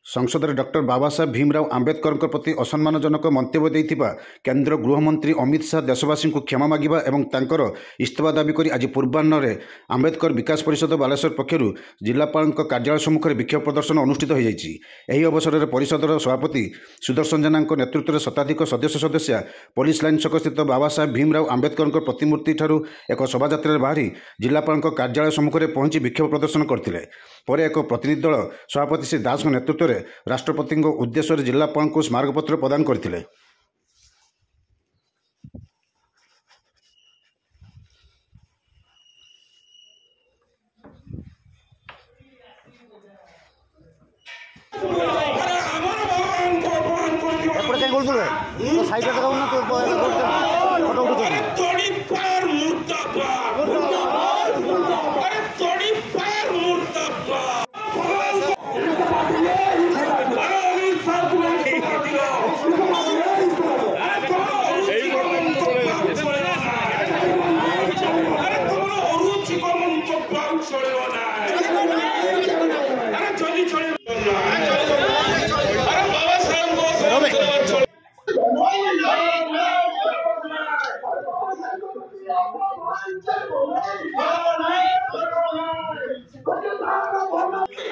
संसद में डॉक्टर बाबा साहेब भीमराव आंबेडकर प्रति असम्मानजनक मंतव्य देथिबा केंद्र गृहमंत्री अमित शाह देशवासी को क्षमा मागिबा एवं तांकर इस्तीफा दाबी करी आज पूर्वाह्न आंबेडकर विकास परिषद बालेश्वर पक्षर जिलापाल कार्यालय सम्मुख में विक्षोभ प्रदर्शन अनुष्ठित हो जाएगी। अवसर में परिषदर सभापति सुदर्शन जेना नेतृत्व में शताधिक सदस्या पुलिस लाइन छक स्थित बाबा साहेब भीमराव आंबेडकर प्रतिमूर्ति ठारू एक शोभा बाहरी जिलापाल कार्यालय सम्मुख में पहुंची विक्षोभ प्रदर्शन करते। पर एक प्रतिनिधि दल सभापति श्री दास नेतृत्व में राष्ट्रपति उद्देश्य जिलापाल को स्मारकपत्र प्रदान करते।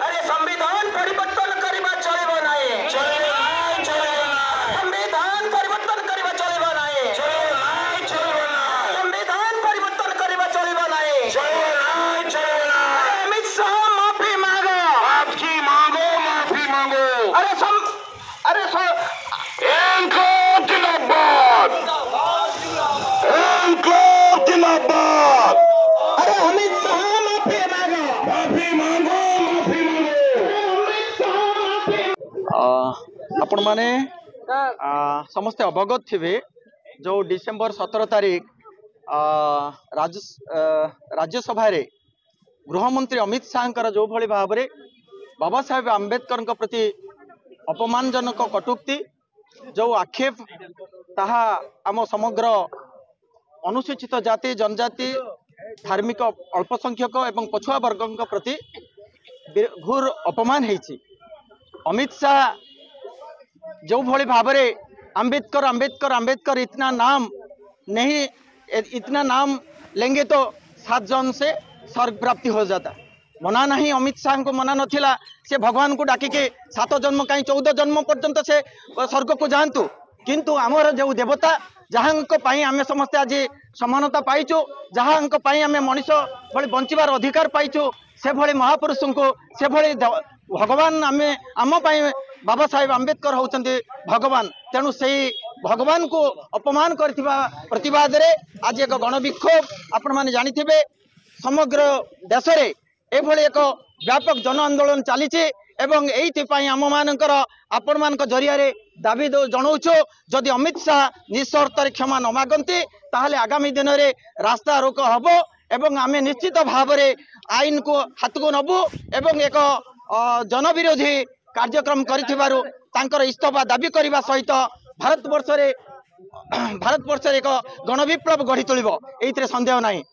अरे संविधान परिवर्तन करबा चलेबो नाही, संविधान परिवर्तन करबा चलेबो नाही, संविधान परिवर्तन करबा चलेबो नाही। अमित शाह माफी मांगो, माफी मांगो। अरे जिंदाबाद। अरे अमित शाह आपण माने समस्ते अवगत थे जो डिसेंबर 17 तारीख राज्यसभा गृहमंत्री अमित शाह जो भली भाव में बाबा साहेब आंबेडकर प्रति अपमानजनक कटुक्ति जो आक्षेप ताहा आम समग्र अनुसूचित जाति जनजाति धार्मिक अल्पसंख्यक एवं पछुआ वर्ग प्रति घोर अपमान है। अमित शाह जो भली भाव में आंबेडकर आंबेडकर आंबेडकर इतना नाम नहीं, इतना नाम लेंगे तो 7 जन्म से स्वर्ग प्राप्ति हो जाता। मना नहीं, अमित शाह को मना नथिला, से भगवान को डाकी के 7 जन्म कहीं 14 जन्म पर्यंत से स्वर्ग को जातु। किंतु आमर जो देवता जहाँ आम समस्ते आज समानता पाइचु, जहाँ आम मनीष भली बंचार अधिकार पाइचु, से भली महापुरुष को से भली भगवान आम बाबा साहेब आंबेडकर होचंदी भगवान। तेणु से भगवान को अपमान करथिबा प्रतिवाद रे आज एक गणविक्षोभ आपण माने जानिथिबे समग्र देश रे एभली एक व्यापक जन आंदोलन चलीचे एवं एइथिपाई आम मानकर आपण मानक जरिया रे दाबी जनाऊछु जदि अमित शाह निस्वार्थ क्षमा न मागंती ताहले आगामी दिन में रास्ता रोक हबो एवं आमे निश्चित भाव में आईन को हाथ को नबु एवं एक जनविरोधी कार्यक्रम करिथिबारु तांकर इस्तीफा दाबी करने सहित भारतवर्ष एक गणविप्लव गढ़ी तोलिबो, एइथिरे संदेह नहीं।